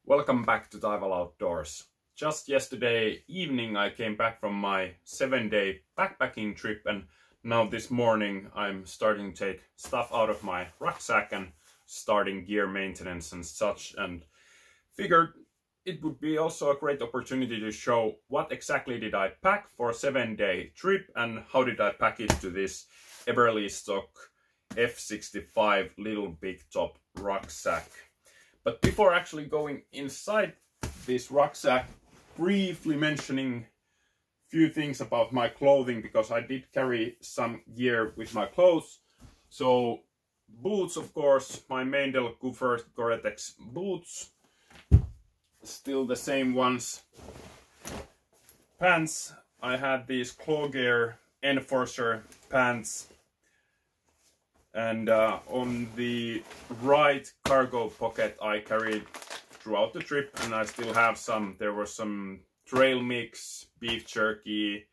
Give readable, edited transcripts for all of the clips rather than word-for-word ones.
Welcome back to Taival Outdoors. Just yesterday evening I came back from my 7-day backpacking trip, and now this morning I'm starting to take stuff out of my rucksack and starting gear maintenance and such, and figured it would be also a great opportunity to show what exactly did I pack for a 7-day trip and how did I pack it to this Everlestock F65 Little Big Top rucksack. But before actually going inside this rucksack, briefly mentioning a few things about my clothing, because I did carry some gear with my clothes. So boots, of course, my Meindl First Gore-Tex boots, still the same ones. Pants, I had these Clogear Enforcer pants. And on the right cargo pocket I carried throughout the trip, and I still have some. There were some trail mix, beef jerky,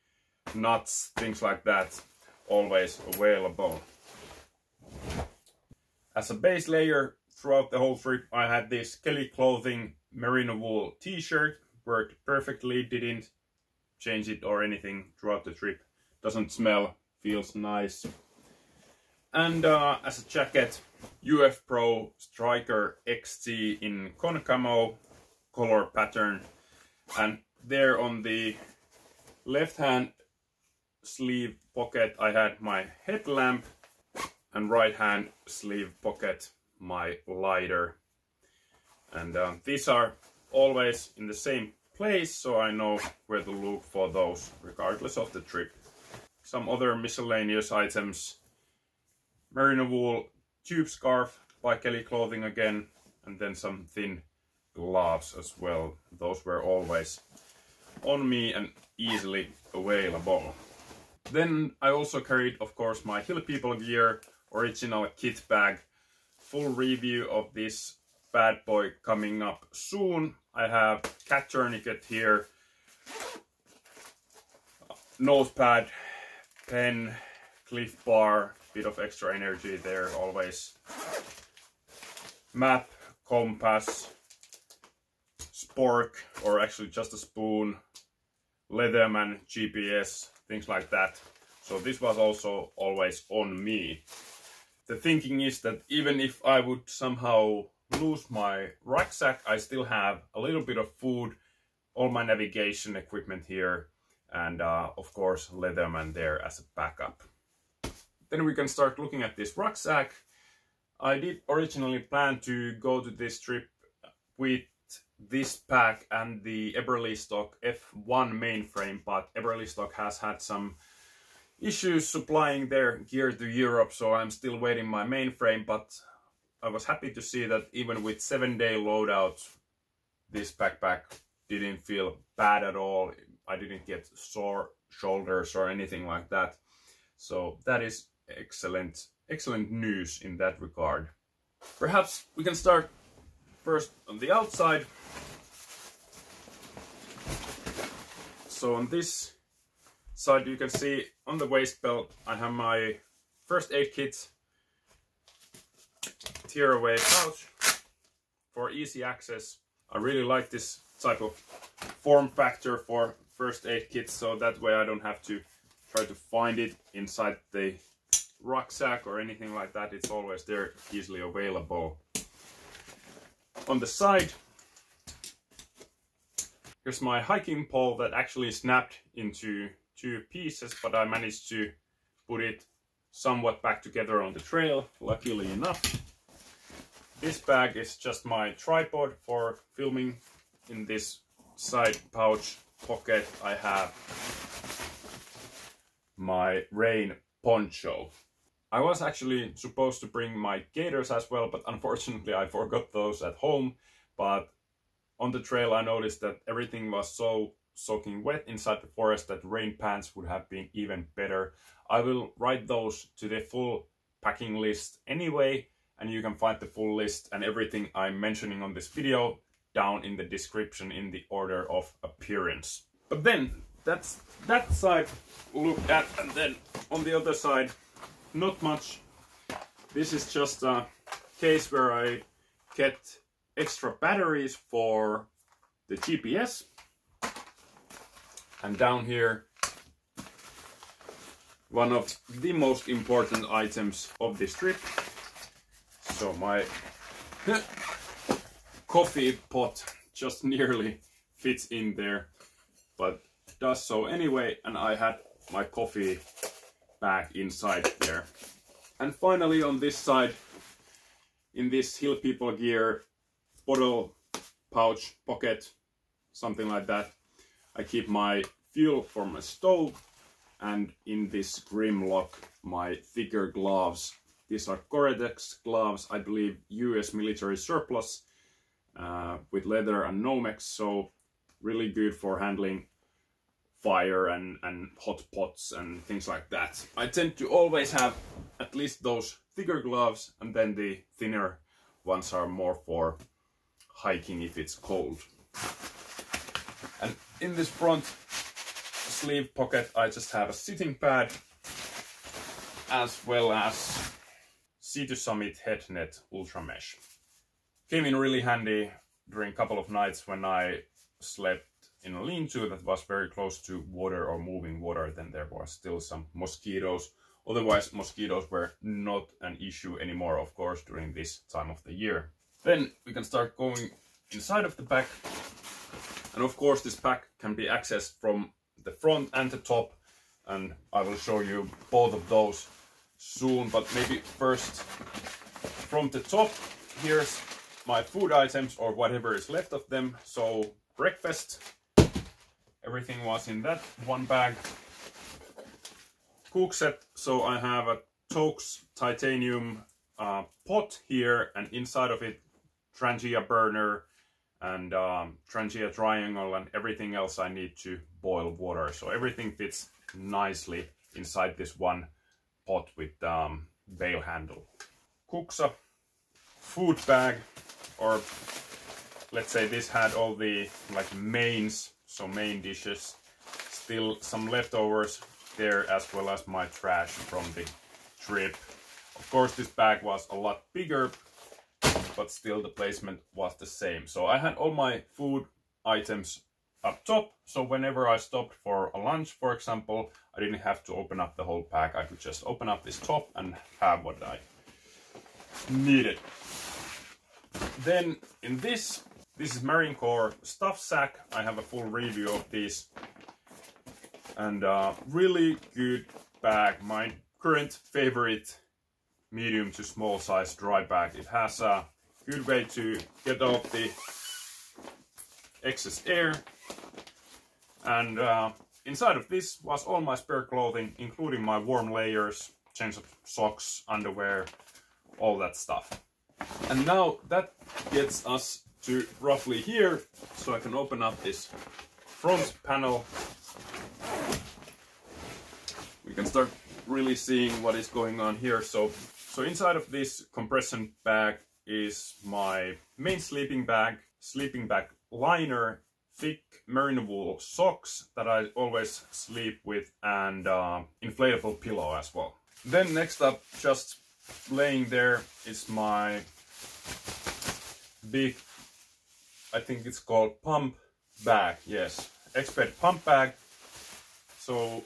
nuts, things like that, always available. As a base layer throughout the whole trip, I had this Kelly Clothing merino wool t-shirt. Worked perfectly, didn't change it or anything throughout the trip. Doesn't smell, feels nice. And as a jacket, UF Pro Striker XT in Con Camo color pattern. And there on the left hand sleeve pocket I had my headlamp, and right hand sleeve pocket my lighter. And these are always in the same place, so I know where to look for those regardless of the trip. Some other miscellaneous items: merino wool tube scarf by Kelly Clothing again, and then some thin gloves as well. Those were always on me and easily available. Then I also carried, of course, my Hill People gear original kit bag. Full review of this bad boy coming up soon. I have cat tourniquet here, nose pad, pen, Cliff Bar, bit of extra energy there always, map, compass, spork, or actually just a spoon, Leatherman GPS, things like that. So this was also always on me. The thinking is that even if I would somehow lose my rucksack, I still have a little bit of food, all my navigation equipment here, and of course Leatherman there as a backup. Then we can start looking at this rucksack. I did originally plan to go to this trip with this pack and the Everlestock F1 mainframe, but Everlestock has had some issues supplying their gear to Europe, so I'm still waiting my mainframe. But I was happy to see that even with 7-day loadout, this backpack didn't feel bad at all. I didn't get sore shoulders or anything like that. So that is excellent news in that regard. Perhaps we can start first on the outside. So on this side you can see on the waist belt I have my first aid kit, tear away pouch for easy access. I really like this type of form factor for first aid kits, so that way I don't have to try to find it inside the rucksack or anything like that. It's always there, easily available. On the side, here's my hiking pole that actually snapped into 2 pieces, but I managed to put it somewhat back together on the trail, luckily enough. This bag is just my tripod for filming. In this side pouch pocket I have my rain poncho. I was actually supposed to bring my gaiters as well, but unfortunately I forgot those at home. But on the trail I noticed that everything was so soaking wet inside the forest that rain pants would have been even better. I will write those to the full packing list anyway, and you can find the full list and everything I'm mentioning on this video down in the description in the order of appearance. But then that's that side looked at, and then on the other side, not much. This is just a case where I kept extra batteries for the GPS. And down here, one of the most important items of this trip. So my coffee pot just nearly fits in there, but does so anyway, and I had my coffee bag inside there. And finally on this side, in this Hill People gear bottle pouch pocket, something like that, I keep my fuel for my stove, and in this Grimlock my thicker gloves. These are Gore-Tex gloves, I believe US military surplus, with leather and Nomex, so really good for handling fire and hot pots and things like that. I tend to always have at least those thicker gloves, and then the thinner ones are more for hiking if it's cold. And in this front sleeve pocket I just have a sitting pad, as well as Sea2 Summit Headnet Ultra Mesh. Came in really handy during a couple of nights when I slept in a lean-to that was very close to water or moving water. Then there was still some mosquitoes. Otherwise mosquitoes were not an issue anymore, of course, during this time of the year. Then we can start going inside of the pack. And of course this pack can be accessed from the front and the top, and I will show you both of those soon, but maybe first from the top. Here's my food items, or whatever is left of them. So breakfast, everything was in that one bag. Cook set, so I have a Toaks titanium pot here, and inside of it Trangia burner and Trangia triangle and everything else I need to boil water. So everything fits nicely inside this one pot with bail handle. Cooksa food bag, or let's say this had all the like mains, so main dishes. Still some leftovers there, as well as my trash from the trip. Of course this bag was a lot bigger, but still the placement was the same. So I had all my food items up top, so whenever I stopped for a lunch, for example, I didn't have to open up the whole pack. I could just open up this top and have what I needed. Then in this is Marinecore stuff sack. I have a full review of this, and really good bag. My current favorite medium to small size dry bag. It has a good way to get off the excess air, and inside of this was all my spare clothing, including my warm layers, change of socks, underwear, all that stuff. And now that gets us to roughly here, so I can open up this front panel. We can start really seeing what is going on here. So inside of this compression bag is my main sleeping bag liner, thick merino wool socks that I always sleep with, and inflatable pillow as well. Then next up, just laying there, is my big, I think it's called pump bag. Yes, Exped pump bag. So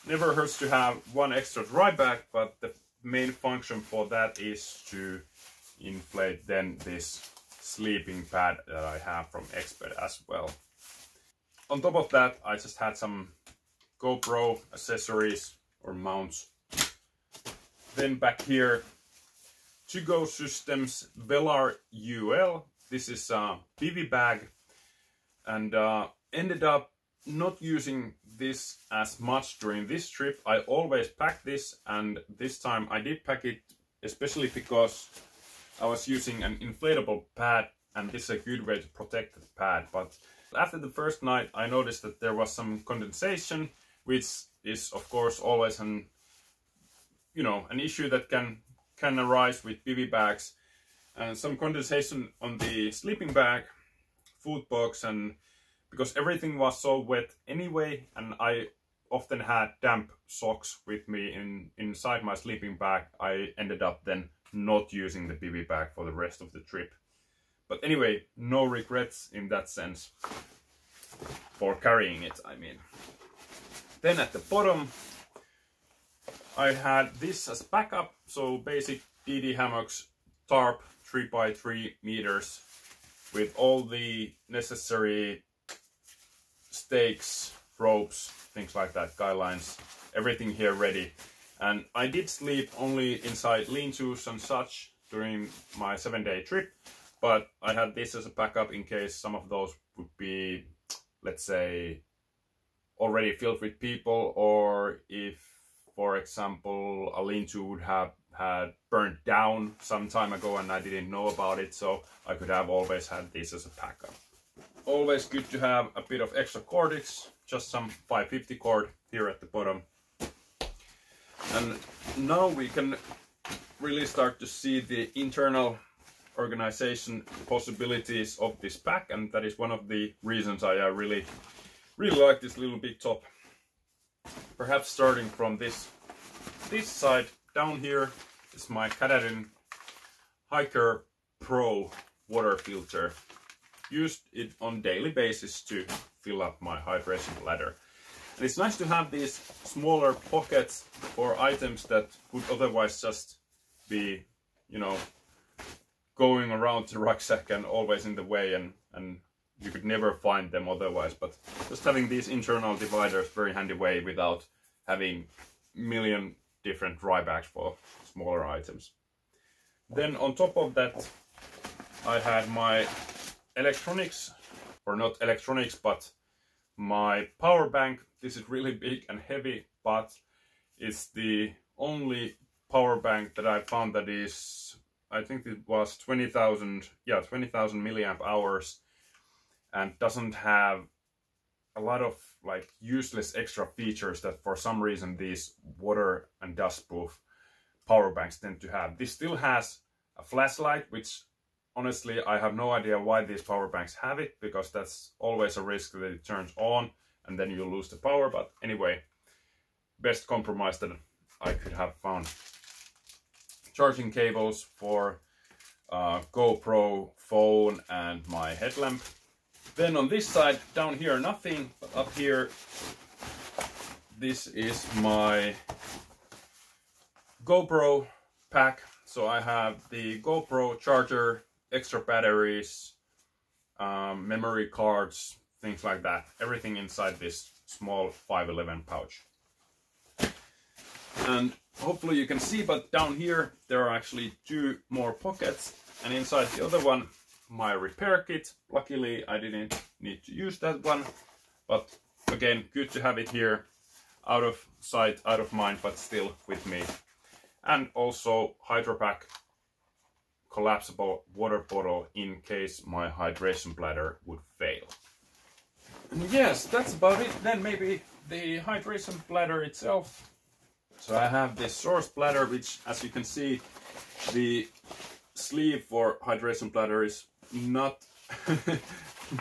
never hurts to have one extra dry bag, but the main function for that is to inflate then this sleeping pad that I have from Exped as well. On top of that, I just had some GoPro accessories or mounts. Then back here, To Go Systems Velar UL. This is a bivy bag, and ended up not using this as much during this trip. I always pack this, and this time I did pack it, especially because I was using an inflatable pad, and this is a good way to protect the pad. But after the first night I noticed that there was some condensation, which is of course always an issue that can arise with bivy bags, and some condensation on the sleeping bag, food box, and because everything was so wet anyway, and I often had damp socks with me inside my sleeping bag, I ended up then not using the bivy bag for the rest of the trip. But anyway, no regrets in that sense for carrying it, I mean. Then at the bottom I had this as backup, so basic DD hammocks, tarp 3x3 meters with all the necessary stakes, ropes, things like that, guy lines, everything here ready. And I did sleep only inside lean-tos and such during my 7-day trip, but I had this as a backup in case some of those would be, let's say, already filled with people, or if, for example, a lean-to would have had burnt down some time ago and I didn't know about it, so I could have always had this as a backup. Always good to have a bit of extra cordage, just some 550 cord here at the bottom. And now we can really start to see the internal organization possibilities of this pack, and that is one of the reasons I really like this little big top. Perhaps starting from this side down here is my Katahdin Hiker Pro water filter. Used it on daily basis to fill up my hydration bladder. And it's nice to have these smaller pockets for items that would otherwise just be, you know, going around the rucksack and always in the way, and you could never find them otherwise. But just having these internal dividers, very handy way without having a million different dry bags for smaller items. Then on top of that I had my electronics, or not electronics, but my power bank. This is really big and heavy, but it's the only power bank that I found that is, I think it was 20,000 milliamp hours, and doesn't have a lot of like useless extra features that for some reason these water and dust proof power banks tend to have. This still has a flashlight, which honestly I have no idea why these power banks have it, because that's always a risk that it turns on and then you lose the power. But anyway, best compromise that I could have found. Charging cables for GoPro, phone and my headlamp. Then on this side, down here nothing, but up here this is my GoPro pack. So I have the GoPro charger, extra batteries, memory cards, things like that. Everything inside this small 511 pouch. And hopefully you can see, but down here there are actually 2 more pockets, and inside the other one my repair kit. Luckily I didn't need to use that one, but again, good to have it here, out of sight, out of mind, but still with me. And also Hydropack collapsible water bottle in case my hydration bladder would fail. And yes, that's about it. Then maybe the hydration bladder itself. So I have this source bladder, which, as you can see, the sleeve for hydration bladder is not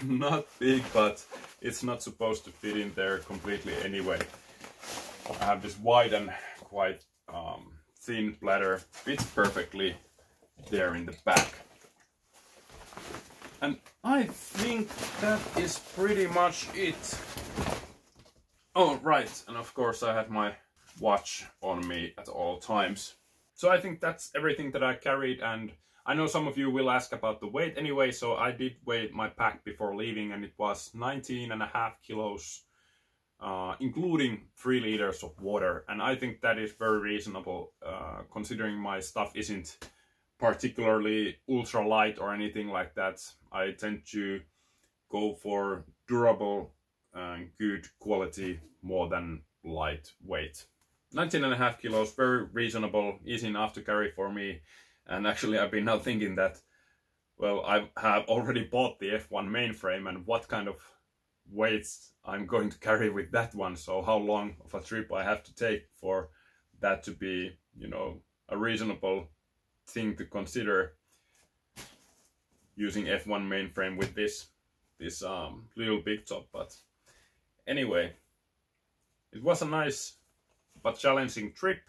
not big, but it's not supposed to fit in there completely anyway. I have this wide and quite thin bladder, fits perfectly there in the back. And I think that is pretty much it. Oh right, and of course I had my watch on me at all times. So I think that's everything that I carried, and I know some of you will ask about the weight anyway, so I did weigh my pack before leaving, and it was 19.5 kilos, including 3 liters of water. And I think that is very reasonable, considering my stuff isn't particularly ultra light or anything like that. I tend to go for durable and good quality more than lightweight. 19.5 kilos, very reasonable, easy enough to carry for me. And actually I've been now thinking that, well, I have already bought the F1 mainframe, and what kind of weights I'm going to carry with that one. So how long of a trip I have to take for that to be, you know, a reasonable thing to consider, using F1 mainframe with this little big top. But anyway, it was a nice but challenging trip.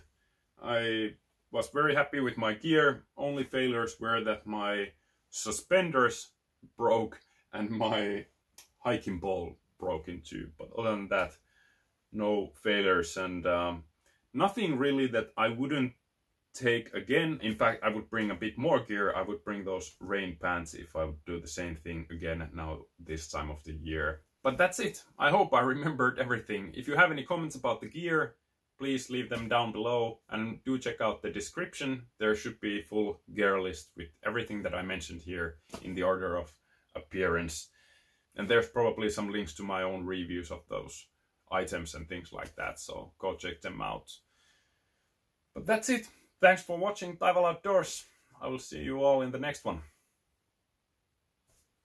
I was very happy with my gear. Only failures were that my suspenders broke and my hiking pole broke in two. But other than that, no failures, and nothing really that I wouldn't take again. In fact, I would bring a bit more gear. I would bring those rain pants if I would do the same thing again now this time of the year. But that's it. I hope I remembered everything. If you have any comments about the gear, please leave them down below, and do check out the description. There should be a full gear list with everything that I mentioned here in the order of appearance. And there's probably some links to my own reviews of those items and things like that, so go check them out. But that's it. Thanks for watching Taival Outdoors. I will see you all in the next one.